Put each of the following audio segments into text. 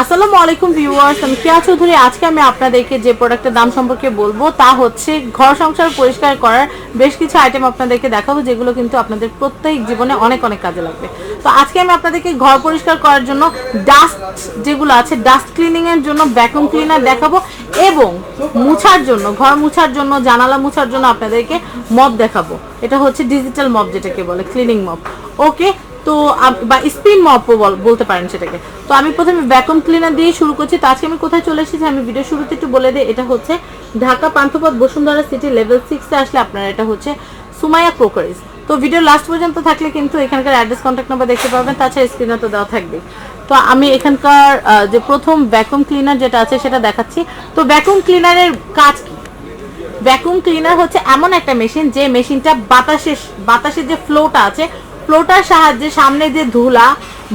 আসসালামু আলাইকুম ভিউয়ার্স, আমি কেয়া চৌধুরী। আজকে আমি আপনাদেরকে যে প্রোডাক্টের দাম সম্পর্কে বলবো তা হচ্ছে ঘর সংসার পরিষ্কার করার বেশ কিছু আইটেম আপনাদেরকে দেখাবো, যেগুলো কিন্তু আপনাদের প্রত্যেক জীবনে অনেক অনেক কাজে লাগবে। তো আজকে আমি আপনাদেরকে ঘর পরিষ্কার করার জন্য ডাস্ট যেগুলো আছে, ডাস্ট ক্লিনিং এর জন্য ভ্যাকুয়াম ক্লিনার দেখাবো, এবং মুছার জন্য, ঘর মুছার জন্য, জানালা মুছার জন্য আপনাদেরকে মপ দেখাবো। এটা হচ্ছে ডিজিটাল মপ, যেটাকে বলে ক্লিনিং মপ। ওকে, তো বা স্পিন মপ বলতে পারেন সেটাকে। তো আমি প্রথমে ভ্যাকুয়াম ক্লিনার দিয়ে শুরু করছি। তো আজকে আমি কোথায় চলে এসেছি আমি ভিডিও শুরুতে একটু বলে দিই। এটা হচ্ছে ঢাকা পান্থপথ বসুন্ধরা সিটি লেভেল 6 এ আসলে আপনারা, এটা হচ্ছে সুমাইয়া ক্রোকারিজ। তো ভিডিও লাস্ট পর্যন্ত থাকলে কিন্তু এখানকার অ্যাড্রেস, কন্ট্যাক্ট নাম্বার দেখতে পাবেন, তাছাড়া স্ক্রিনে তো দেওয়া থাকবে। তো আমি এখানকার যে প্রথম ভ্যাকুয়াম ক্লিনার যেটা আছে সেটা দেখাচ্ছি। তো ভ্যাকুয়াম ক্লিনারের কাজ কি? ভ্যাকুয়াম ক্লিনার হচ্ছে এমন একটা মেশিন, যে মেশিনটা বাতাসের যে ফ্লোটা আছে, ফ্লোটার সাহায্যে সামনে যে ধুলা,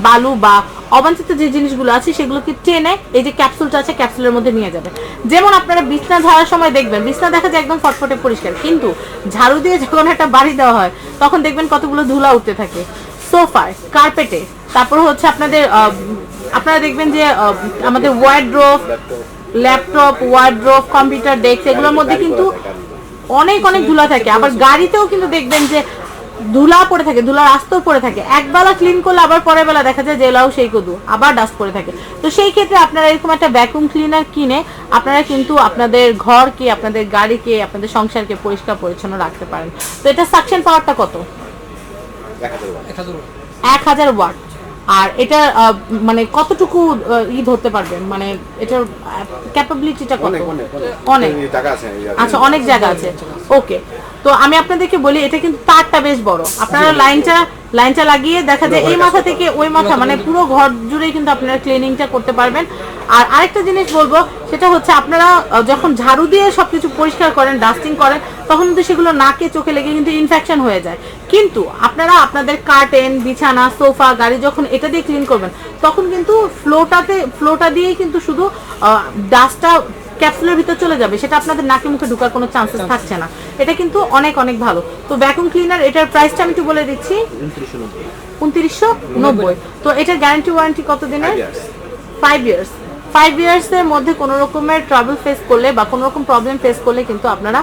বালু বা অবাঞ্ছিত যে জিনিসগুলো আছে সেগুলোকে টেনে এই যে ক্যাপসুলটা আছে, ক্যাপসুলের মধ্যে নিয়ে যাবে। যেমন আপনারা বিছনা ঝাড়ার সময় দেখবেন, বিছনা দেখা যায় একদম ফটফটে পরিষ্কার, কিন্তু ঝাড়ু দিয়ে যখন একটা বাড়ি দেওয়া হয় তখন দেখবেন কতগুলো ধুলা উঠতে থাকে সোফায়, কার্পেটে। তারপর হচ্ছে আপনারা দেখবেন যে আমাদের wardrobe, laptop, wardrobe, computer desk, এগুলোর মধ্যে কিন্তু অনেক অনেক ধুলা থাকে। আবার গাড়িতেও কিন্তু দেখবেন যে ধুলা পড়ে থাকে, ধুলার আস্তর পড়ে থাকে। একবেলা ক্লিন করলে আবার পরের বেলা দেখা যায় জেলাও সেই কদু, আবার ডাস্ট পড়ে থাকে। তো সেই ক্ষেত্রে আপনারা এরকম একটা ভ্যাকুয়াম ক্লিনার কিনে আপনারা কিন্তু আপনাদের ঘরকে, আপনাদের গাড়িকে, আপনাদের সংসারকে পরিষ্কার পরিচ্ছন্ন রাখতে পারেন। তো এটা সাকশন পাওয়ারটা কত? 1000 ওয়াট। আর এটা মানে কতটুকু ধরতে পারবেন, মানে এটার ক্যাপাবিলিটিটা কত? অনেক আচ্ছা, অনেক জায়গা আছে। ওকে, তো আমি আপনাদেরকে বলি, এটা কিন্তু তারটা বেশ বড়। আপনারা লাইনটা লাগিয়ে দেখা যায় এই মাথা থেকে ওই মাথা, মানে পুরো ঘর জুড়েই কিন্তু আপনারা ক্লিনিংটা করতে পারবেন। আর আরেকটা জিনিস বলবো, সেটা হচ্ছে আপনারা যখন ঝাড়ু দিয়ে সবকিছু পরিষ্কার করেন, ডাস্টিং করেন, তখন কিন্তু সেগুলো নাকে চোখে লেগে কিন্তু ইনফেকশন হয়ে যায়। কিন্তু আপনারা আপনাদের কার্টেন, বিছানা, সোফা, গাড়ি যখন এটা দিয়ে ক্লিন করবেন, তখন কিন্তু ফ্লোটা দিয়েই কিন্তু শুধু ডাস্টটা ক্যাপসুলের ভিতর চলে যাবে, সেটা আপনাদের নাকে মুখে ঢোকার কোনো চান্সেস থাকছে না। এটা কিন্তু অনেক অনেক ভালো। তো ভ্যাকুয়াম ক্লিনার, এটার প্রাইসটা আমি একটু বলে দিচ্ছি, 2990। তো এটার গ্যারান্টি ওয়ারেন্টি কত দিনের? 5 ইয়ার্স। 5 ইয়ার্সের মধ্যে কোনো রকমের ট্রাবল ফেস করলে বা কোনো রকম প্রবলেম ফেস করলে কিন্তু আপনারা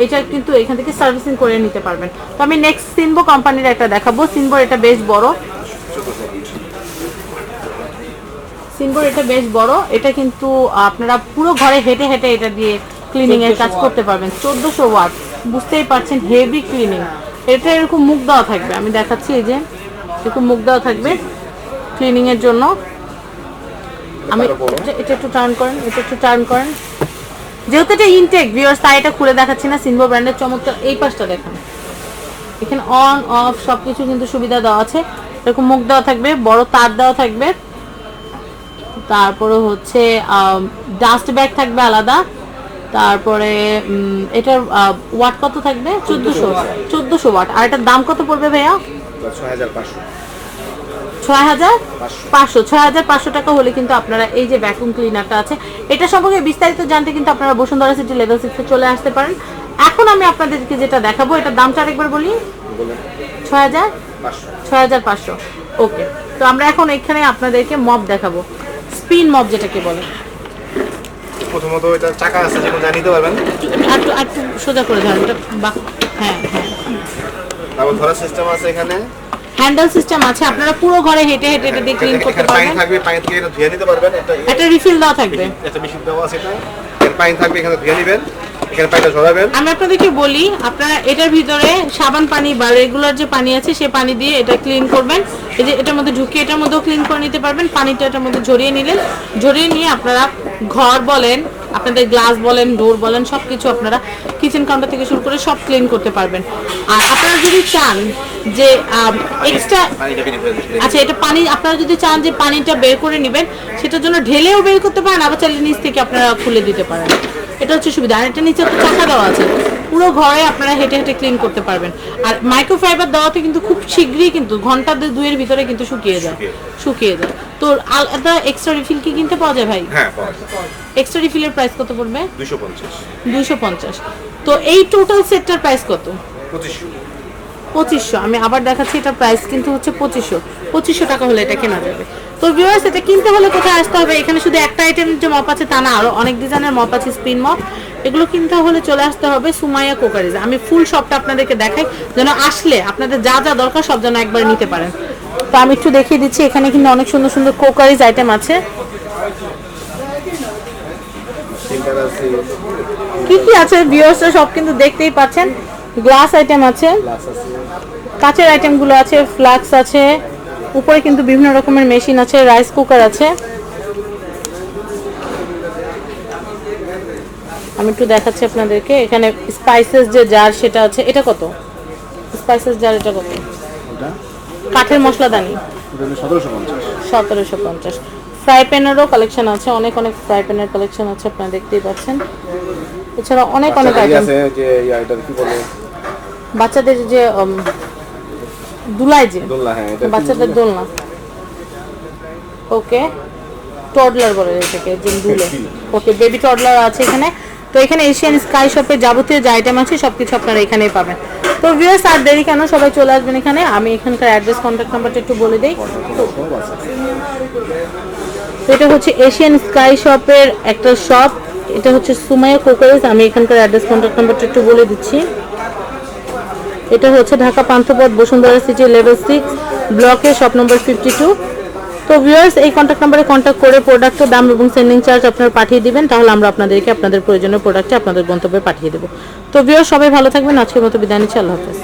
এটা কিন্তু এখান থেকে সার্ভিসিং করে নিতে পারবেন। তো আমি নেক্সট সিনবো কোম্পানির একটা দেখাবো। সিনবোর এটা বেশ বড়, এটা কিন্তু আপনারা পুরো ঘরে হেঁটে হেঁটে এটা দিয়ে ক্লিনিং এর কাজ করতে পারবেন। 1400 ওয়াট, বুঝতেই পারছেন হেভি ক্লিনিং। এটা এরকম মুখ দেওয়া থাকবে, আমি দেখাচ্ছি, এই যে এরকম মুখ দেওয়া থাকবে ক্লিনিং এর জন্য। আমি এটা একটু টার্ন করেন, যেহেতু এটা ইনটেক ভিউয়ার্স, তাই এটা খুলে দেখাচ্ছি না। সিনবো ব্র্যান্ডের চমৎকার এই পাশটা দেখেন, এখানে অন অফ সবকিছু কিন্তু সুবিধা দেওয়া আছে। এরকম মুখ দেওয়া থাকবে, বড় তার দেওয়া থাকবে, তারপরে হচ্ছে ডাস্ট ব্যাগ থাকবে আলাদা। তারপরে এটার ওয়াট কত থাকবে? 1400 ওয়াট। আর এটার দাম কত পড়বে ভাইয়া? 6500 টাকা হলে কিন্তু আপনারা এই যে ভ্যাকুয়াম ক্লিনারটা আছে, এটা সম্পর্কে বিস্তারিত জানতে কিন্তু আপনারা বসুন্ধরা সিটি লেভেল 6 এ চলে আসতে পারেন। এখন আমি আপনাদেরকে যেটা দেখাবো, এটার দামটা আরেকবার বলি, 6500। ওকে, তো আমরা এখন এখানে আপনাদেরকে মপ দেখাবো, স্পিন মপ যেটাকে বলে। প্রথমত এটা চাকা আছে, যেটা জানিতে পারবেন, একটু সোজা করে ধরেন এটা। হ্যাঁ, তারপর ধরার সিস্টেম আছে, এখানে হ্যান্ডেল সিস্টেম আছে। আপনারা পুরো ঘরে হেঁটে হেঁটে এটা দিয়ে ক্লিন করতে পারবেন। পানি থাকবে, পানি থেকে এটা ধুয়ে নিতে পারবেন। একটা রিফিল দেওয়া থাকবে, এটা মেশিন দেওয়া আছে, এটা পানি থাকবে, এখানে ধুয়ে নেবেন, এখানে পানিটা ঝরাবেন। আমি আপনাদেরকে বলি, আপনারা এটার ভিতরে সাবান পানি বা রেগুলার যে পানি আছে সেই পানি দিয়ে এটা ক্লিন করবেন। এই যে এটার মধ্যে ঢুকিয়ে এটার মধ্যেও ক্লিন করে নিতে পারবেন। পানিটা এটার মধ্যে ঝরিয়ে নিয়ে আপনারা ঘর বলেন, আপনাদের গ্লাস বলেন, ডোর বলেন, সব কিছু আপনারা কিচেন কাউন্টার থেকে শুরু করে সব ক্লিন করতে পারবেন। আর আপনারা যদি চান যে এক্সট্রা, আচ্ছা, এটা পানি আপনারা যদি চান যে পানিটা বের করে নেবেন, সেটার জন্য ঢেলেও বের করতে পারেন, আবার চাইলে নিচ থেকে আপনারা খুলে দিতে পারেন। এটা হচ্ছে সুবিধা। আর এটা নিচে একটা চাকা দেওয়া আছে, পুরো ঘরে আপনারা হেঁটে হেঁটে ক্লিন করতে পারবেন। আর মাইক্রোফাইবার দেওয়াতে কিন্তু খুব শীঘ্রই, কিন্তু ঘন্টা 2-এর ভিতরে কিন্তু শুকিয়ে যায়। তো আলাদা এক্সট্রা রিফিল কি কিনতে পাওয়া যায় ভাই? হ্যাঁ, পাওয়া যায়। এক্সট্রা রিফিলের প্রাইস কত পড়বে? 250। তো এই টোটাল সেটটার প্রাইস কত? 2500। আমি আবার দেখাচ্ছি, এটার প্রাইস কিন্তু হচ্ছে 2500 টাকা হলে এটা কেনা যাবে। তো ভিউয়ার্স, এটা কিনতে হলে কোথায় আসতে হবে? এখানে শুধু একটা আইটেম যে মপ আছে তা না, আরো অনেক ডিজাইনের মপ আছে, স্পিন মপ। এগুলো কিনতে হলে চলে আসতে হবে সুমাইয়া কোকারিজ। আমি ফুল শপটা আপনাদেরকে দেখাই, যেন আসলে আপনাদের যা যা দরকার সব যেন একবার নিতে পারেন। তো আমি একটু দেখিয়ে দিচ্ছি, এখানে কিন্তু অনেক সুন্দর সুন্দর কোকারিজ আইটেম আছে। কি কি আছে ভিউয়ার্সরা সব কিন্তু দেখতেই পাচ্ছেন। গ্লাস আইটেম আছে, কাঁচের আইটেমগুলো আছে, ফ্লাক্স আছে, উপরে কিন্তু বিভিন্ন রকমের মেশিন আছে, রাইস কুকার আছে। আমি একটু দেখাচ্ছি আপনাদেরকে, এখানে স্পাইসেস যে জার সেটা আছে। এটা কত? স্পাইসেস জার এটা কত? কাঠের মশলাদানি 1750। ফ্রাই প্যানেরও কালেকশন আছে, অনেক অনেক ফ্রাই প্যানের কালেকশন আছে, আপনারা দেখতেই পাচ্ছেন। এছাড়া অনেক অনেক আইটেম, বাচ্চাদের যে দুলাই, যে বাচ্চাদের দোলনা, ওকে টডলার বলে এটাকে, যে দুলে, ওকে বেবি টডলার আছে এখানে। তো এখানে এশিয়ান স্কাই শপে যাবতীয় যে আইটেম আছে সবকিছু আপনারা এখানেই পাবেন। তো ভিউয়ার্স, আর দেরি কেন, সবাই চলে আসবেন এখানে। আমি এখানকার অ্যাড্রেস, কন্ট্যাক্ট নাম্বারটা একটু বলে দিই। তো এটা হচ্ছে এশিয়ান স্কাই শপের একটা শপ, এটা হচ্ছে সুমাইয়া কোকারিজ। আমি এখানকার অ্যাড্রেস, কন্ট্যাক্ট নাম্বারটা একটু বলে দিচ্ছি। এটা হচ্ছে ঢাকা পান্থপথ, বসুন্ধরা সিটি, লেভেল 6 ব্লকে, শপ নম্বর 52। তো ভিউয়ার্স, এই কন্ট্যাক্ট নাম্বারে কন্ট্যাক্ট করে প্রোডাক্টের দাম এবং সেন্ডিং চার্জ আপনারা পাঠিয়ে দিবেন, তাহলে আমরা আপনাদেরকে আপনাদের প্রয়োজনীয় প্রোডাক্টটি আপনাদের গন্তব্যে পাঠিয়ে দেবো। তো ভিউয়ার্স, সবাই ভালো থাকবেন। আজকের মতো বিদায় নিচ্ছি, আল্লাহ হাফেজ।